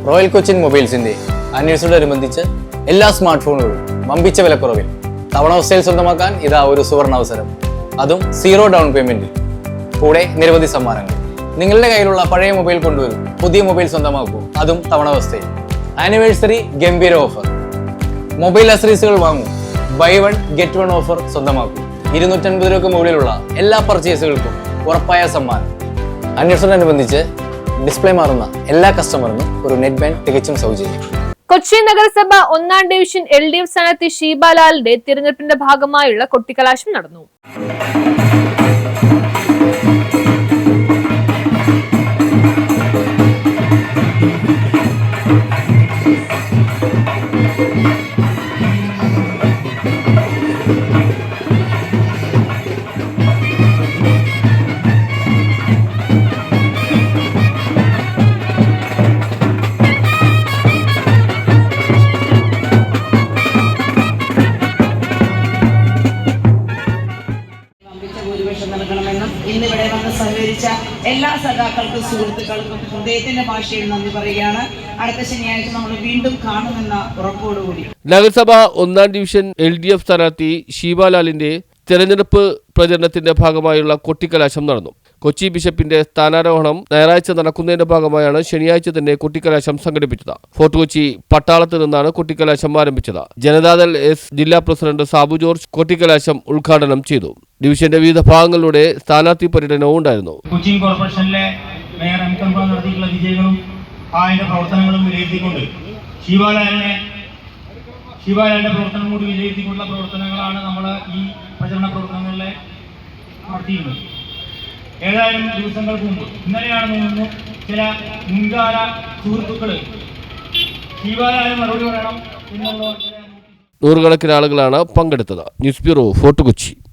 Royal Cochin മൊബൈൽസിന്റെ ആനിവേഴ്സറിയോടനുബന്ധിച്ച് എല്ലാ smart ഫോണുകളും വമ്പിച്ച വിലക്കുറവിൽ തവണ സ്വന്തമാക്കാൻ ഇതാ ഒരു സുവർണ അവസരം. അതും 0 ഡൗൺ പേയ്മെന്റിൽ. കൂടെ നിരവധി സമ്മാനങ്ങൾ. നിങ്ങളുടെ കയ്യിലുള്ള പഴയ മൊബൈൽ കൊണ്ടുവരും, പുതിയ മൊബൈൽ സ്വന്തമാക്കൂ, അതും തവണ അവസ്ഥയിൽ. ആനിവേഴ്സറി ഗംഭീര ഓഫർ. മൊബൈൽ അക്സസറീസുകൾ വാങ്ങൂ, ബൈ 1 ഗെറ്റ് 1 ഓഫർ സ്വന്തമാക്കൂ. 250 രൂപയ്ക്ക് മുകളിലുള്ള എല്ലാ പർച്ചേസുകൾക്കും ഉറപ്പായ സമ്മാനം. ആനിവേഴ്സറിയോടനുബന്ധിച്ച് ഡിസ്പ്ലേ മാറുന്ന എല്ലാ കസ്റ്റമറിനും ഒരു നെറ്റ് ബാൻഡ് തികച്ചും സൗജന്യം. കൊച്ചി നഗരസഭ 1ാം ഡിവിഷൻ LDF സ്ഥാനാർത്ഥി ഷീബാലാലിന്റെ തിരഞ്ഞെടുപ്പിന്റെ ഭാഗമായുള്ള കൊട്ടിക്കലാശം നടന്നു. നൽകണമെന്നും ഇന്നിവിടെ വന്ന് സഹകരിച്ച എല്ലാ സഖാക്കൾക്കും സുഹൃത്തുക്കൾക്കും ഹൃദയത്തിന്റെ ഭാഷയിൽ നന്ദി പറയുകയാണ്. അടുത്ത ശനിയാഴ്ച നമ്മൾ വീണ്ടും കാണുമെന്ന ഉറപ്പോടുകൂടി നഗരസഭ 1ാം ഡിവിഷൻ LDF സ്ഥാനാർത്ഥി ഷീബാലാലിന്റെ തെരഞ്ഞെടുപ്പ് പ്രചരണത്തിന്റെ ഭാഗമായുള്ള കൊട്ടിക്കലാശം നടന്നു. കൊച്ചി ബിഷപ്പിന്റെ സ്ഥാനാരോഹണം ഞായറാഴ്ച നടക്കുന്നതിന്റെ ഭാഗമായാണ് ശനിയാഴ്ച തന്നെ കൊട്ടിക്കലാശം സംഘടിപ്പിച്ചത്. ഫോർട്ട് കൊച്ചി പട്ടാളത്ത് നിന്നാണ് കൊട്ടിക്കലാശം ആരംഭിച്ചത്. ജനതാദൾ S ജില്ലാ പ്രസിഡന്റ് സാബു ജോർജ് കൊട്ടിക്കലാശം ഉദ്ഘാടനം ചെയ്തു. ഡിവിഷന്റെ വിവിധ ഭാഗങ്ങളിലൂടെ സ്ഥാനാർത്ഥി പര്യടനവും ഉണ്ടായിരുന്നു. കൊച്ചി കോർപ്പറേഷനിലെ മേയർ നടത്തിയിട്ടുള്ള വിജയങ്ങളും അതിന്റെ പ്രവർത്തനങ്ങളും വിലയിരുത്തിക്കൊണ്ട് ഷീബാലാലിന്റെ പ്രവർത്തനം കൂടി വിലയിരുത്തിക്കൊണ്ടുള്ള പ്രവർത്തനങ്ങളാണ് നമ്മൾ ഈ പ്രചരണ പ്രവർത്തനങ്ങളിലെ നടത്തിയിരുന്നത്. ഏതായാലും ദിവസങ്ങൾക്ക് മുമ്പ് ഇന്നലെയാണ് തോന്നുന്നു ചില മുൻകാല സുഹൃത്തുക്കൾ ഷീബാലാലിന് മറുപടി പറയണം എന്നുള്ള നൂറുകണക്കിന് ആളുകളാണ് പങ്കെടുത്തത്. News bureau, fort Kochi.